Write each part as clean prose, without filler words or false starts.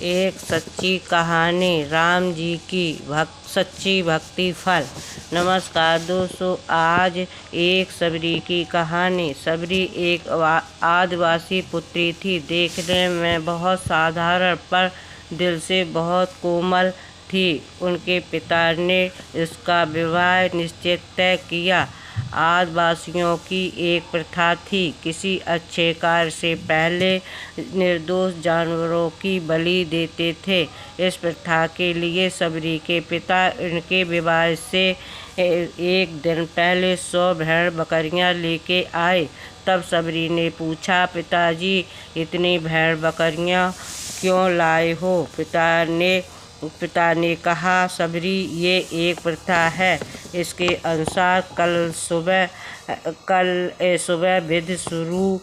एक सच्ची कहानी, राम जी की सच्ची भक्ति फल। नमस्कार दोस्तों, आज एक सबरी की कहानी। सबरी एक आदिवासी पुत्री थी। देखने में बहुत साधारण पर दिल से बहुत कोमल थी। उनके पिता ने इसका विवाह निश्चित तय किया। आदिवासियों की एक प्रथा थी, किसी अच्छे कार्य से पहले निर्दोष जानवरों की बलि देते थे। इस प्रथा के लिए सबरी के पिता इनके विवाह से एक दिन पहले 100 भेड़ बकरियां लेके आए। तब सबरी ने पूछा, पिताजी इतनी भेड़ बकरियां क्यों लाए हो? पिता ने कहा, सबरी ये एक प्रथा है। इसके अनुसार कल सुबह विधि शुरू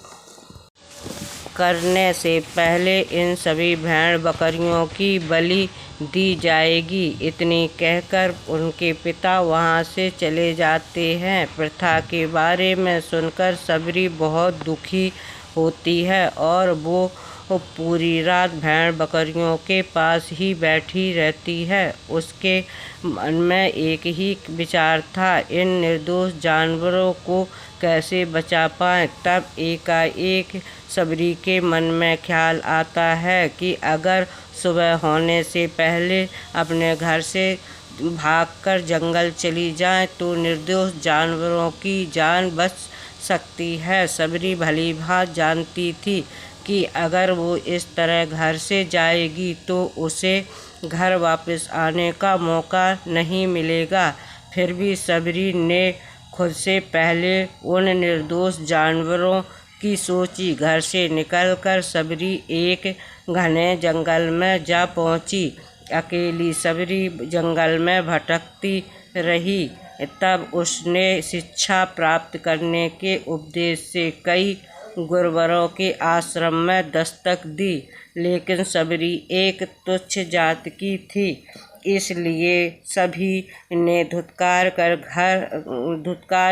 करने से पहले इन सभी भेड़ बकरियों की बलि दी जाएगी। इतनी कहकर उनके पिता वहां से चले जाते हैं। प्रथा के बारे में सुनकर सबरी बहुत दुखी होती है और वो पूरी रात भेड़ बकरियों के पास ही बैठी रहती है। उसके मन में एक ही विचार था, इन निर्दोष जानवरों को कैसे बचा पाएं। तब एकाएक सबरी के मन में ख्याल आता है कि अगर सुबह होने से पहले अपने घर से भागकर जंगल चली जाए तो निर्दोष जानवरों की जान बच सकती है। सबरी भली भांति जानती थी कि अगर वो इस तरह घर से जाएगी तो उसे घर वापस आने का मौका नहीं मिलेगा। फिर भी सबरी ने खुद से पहले उन निर्दोष जानवरों की सोची। घर से निकलकर सबरी एक घने जंगल में जा पहुंची। अकेली सबरी जंगल में भटकती रही। तब उसने शिक्षा प्राप्त करने के उद्देश्य से कई गुरुवरों के आश्रम में दस्तक दी, लेकिन सबरी एक तुच्छ जात की थी, इसलिए सभी ने धुतकार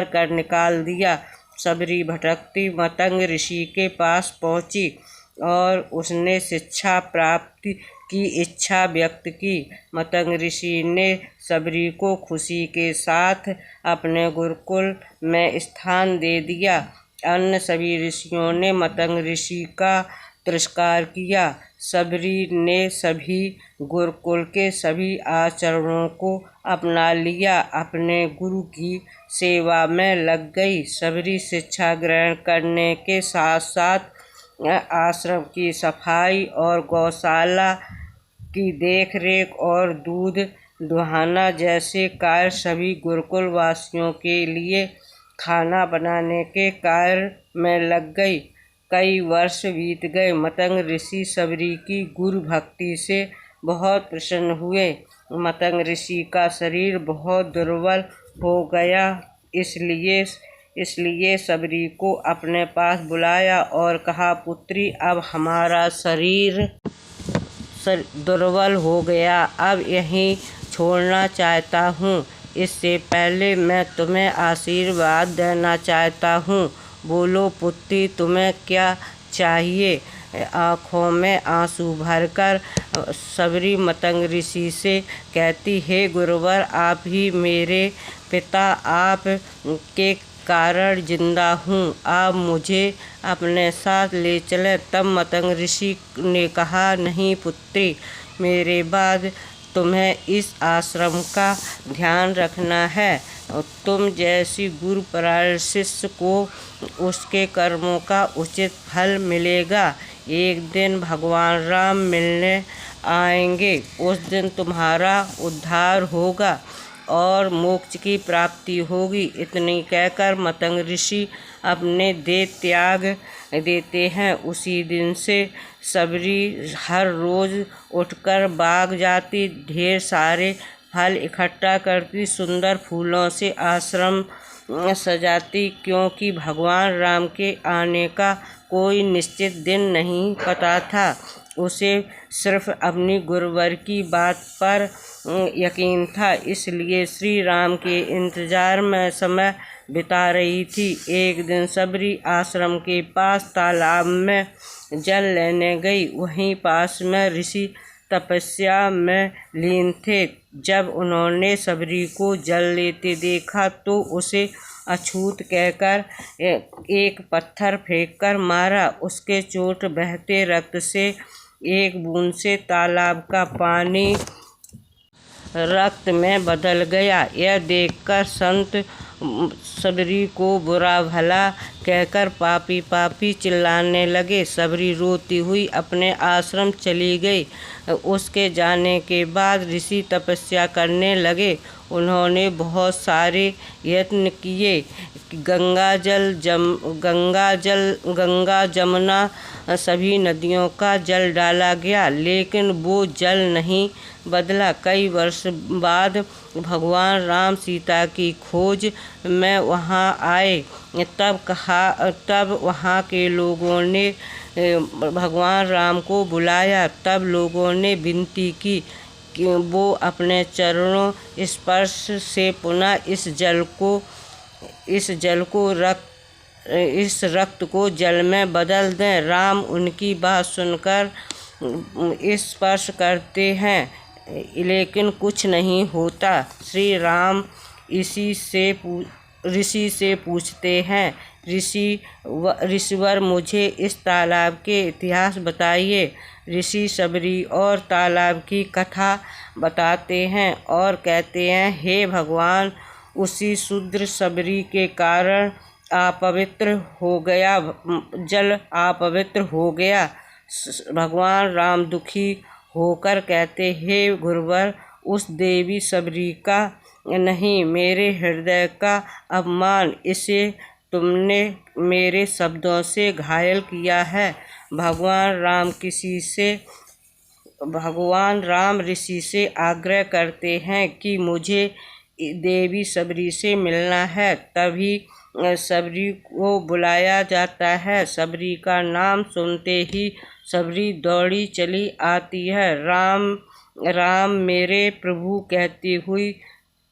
कर निकाल दिया। सबरी भटकती मतंग ऋषि के पास पहुंची और उसने शिक्षा प्राप्ति की इच्छा व्यक्त की। मतंग ऋषि ने सबरी को खुशी के साथ अपने गुरुकुल में स्थान दे दिया। अन्य सभी ऋषियों ने मतंग ऋषि का तिरस्कार किया। सबरी ने सभी गुरुकुल के सभी आचरणों को अपना लिया, अपने गुरु की सेवा में लग गई। सबरी शिक्षा ग्रहण करने के साथ साथ आश्रम की सफाई और गौशाला की देखरेख और दूध दुहाना जैसे कार्य, सभी गुरुकुल वासियों के लिए खाना बनाने के कार्य में लग गई। कई वर्ष बीत गए। मतंग ऋषि सबरी की गुरु भक्ति से बहुत प्रसन्न हुए। मतंग ऋषि का शरीर बहुत दुर्बल हो गया, इसलिए सबरी को अपने पास बुलाया और कहा, पुत्री अब हमारा शरीर दुर्बल हो गया, अब यहीं छोड़ना चाहता हूँ। इससे पहले मैं तुम्हें आशीर्वाद देना चाहता हूँ। बोलो पुत्री, तुम्हें क्या चाहिए? आँखों में आंसू भरकर सबरी मतंग ऋषि से कहती, हे गुरुवर, आप ही मेरे पिता, आप के कारण जिंदा हूँ, आप मुझे अपने साथ ले चलें। तब मतंग ऋषि ने कहा, नहीं पुत्री, मेरे बाद तुम्हें इस आश्रम का ध्यान रखना है। तुम जैसी गुरुपरायण शिष्य को उसके कर्मों का उचित फल मिलेगा। एक दिन भगवान राम मिलने आएंगे, उस दिन तुम्हारा उद्धार होगा और मोक्ष की प्राप्ति होगी। इतनी कहकर मतंग ऋषि अपने देह त्याग देते हैं। उसी दिन से सबरी हर रोज उठकर बाग जाती, ढेर सारे फल इकट्ठा करती, सुंदर फूलों से आश्रम सजाती, क्योंकि भगवान राम के आने का कोई निश्चित दिन नहीं पता था। उसे सिर्फ अपनी गुरुवर की बात पर यकीन था, इसलिए श्री राम के इंतजार में समय बिता रही थी। एक दिन सबरी आश्रम के पास तालाब में जल लेने गई। वहीं पास में ऋषि तपस्या में लीन थे। जब उन्होंने सबरी को जल लेते देखा तो उसे अछूत कहकर एक पत्थर फेंककर मारा। उसके चोट बहते रक्त से एक बूंद से तालाब का पानी रक्त में बदल गया। यह देखकर संत सबरी को बुरा भला कहकर पापी पापी चिल्लाने लगे। सबरी रोती हुई अपने आश्रम चली गई। उसके जाने के बाद ऋषि तपस्या करने लगे। उन्होंने बहुत सारे यत्न किए। गंगा जमुना सभी नदियों का जल डाला गया, लेकिन वो जल नहीं बदला। कई वर्ष बाद भगवान राम सीता की खोज में वहाँ आए। तब वहाँ के लोगों ने भगवान राम को बुलाया। तब लोगों ने विनती की कि वो अपने चरणों स्पर्श से पुनः इस रक्त को जल में बदल दें। राम उनकी बात सुनकर स्पर्श करते हैं, लेकिन कुछ नहीं होता। श्री राम ऋषि से पूछते हैं, ऋषिवर मुझे इस तालाब के इतिहास बताइए। ऋषि सबरी और तालाब की कथा बताते हैं और कहते हैं, हे भगवान, उसी शूद्र सबरी के कारण जल अपवित्र हो गया। भगवान राम दुखी होकर कहते, हे गुरुवर, उस देवी सबरी का नहीं, मेरे हृदय का अपमान, इसे तुमने मेरे शब्दों से घायल किया है। भगवान राम ऋषि से आग्रह करते हैं कि मुझे देवी सबरी से मिलना है। तभी सबरी को बुलाया जाता है। सबरी का नाम सुनते ही सबरी दौड़ी चली आती है। राम मेरे प्रभु कहती हुई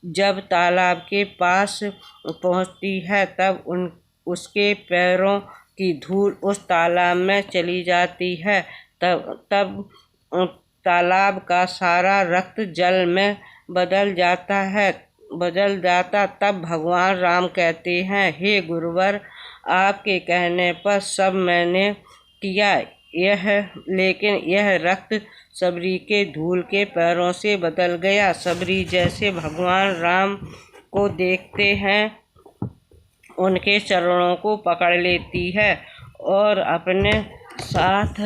जब तालाब के पास पहुंचती है, तब उसके पैरों की धूल उस तालाब में चली जाती है। तब तालाब का सारा रक्त जल में बदल जाता। तब भगवान राम कहते हैं, हे गुरुवर, आपके कहने पर सब मैंने किया, लेकिन यह रक्त सबरी के धूल के पैरों से बदल गया। सबरी जैसे भगवान राम को देखते हैं, उनके चरणों को पकड़ लेती है और अपने साथ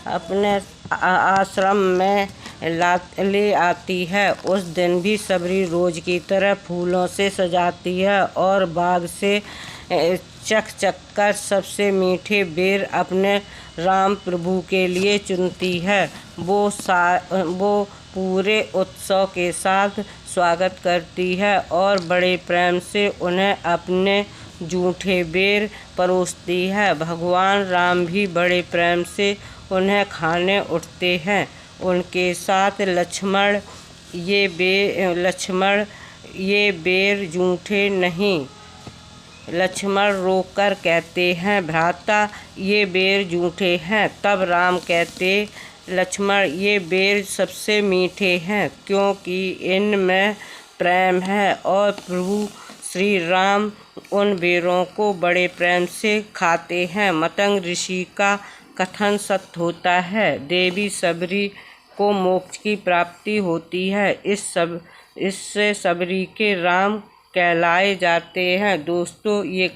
अपने आश्रम में ले आती है। उस दिन भी सबरी रोज की तरह फूलों से सजाती है और बाग से चक कर सबसे मीठे बेर अपने राम प्रभु के लिए चुनती है। वो पूरे उत्सव के साथ स्वागत करती है और बड़े प्रेम से उन्हें अपने जूठे बेर परोसती है। भगवान राम भी बड़े प्रेम से उन्हें खाने उठते हैं। उनके साथ लक्ष्मण, ये बेर जूठे नहीं। लक्ष्मण रोककर कहते हैं, भ्राता, ये बेर जूठे हैं। तब राम कहते, लक्ष्मण, ये बेर सबसे मीठे हैं, क्योंकि इनमें प्रेम है। और प्रभु श्री राम उन बेरों को बड़े प्रेम से खाते हैं। मतंग ऋषि का कथन सत्य होता है। देवी सबरी को मोक्ष की प्राप्ति होती है। इससे सबरी के राम कहलाए जाते हैं। दोस्तों, ये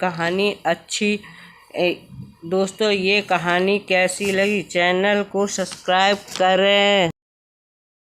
कहानी कैसी लगी? चैनल को सब्सक्राइब करें।